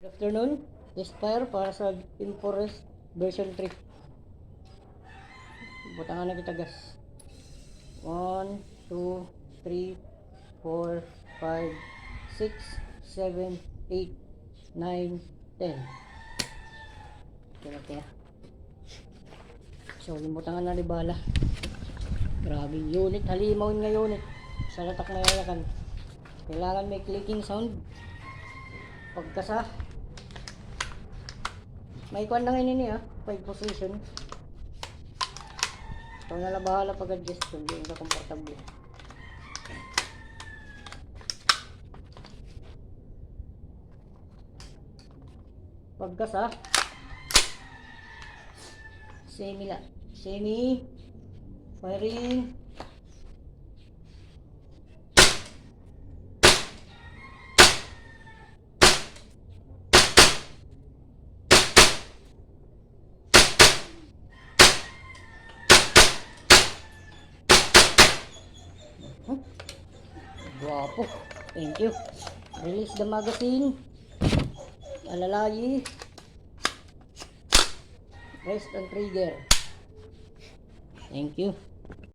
Good afternoon. Testfire para sa InfoRest version 3. Butangan na kita gas. 1, 2, 3, 4, 5, 6, 7, 8, 9, 10. Kaya. So, yung butangan na ribala. Grabe unit. Halimaw nga unit. Sa latak na yayakan. Kailangan may clicking sound. Pagkasa. May kwan lang ini niya, 5 position. Ito na lang bahala pag-adjust kung hindi ka komportable. Pagkasa. Semi firing. Guwapo. Thank you. Release the magazine. Alalayi. Rest and trigger. Thank you.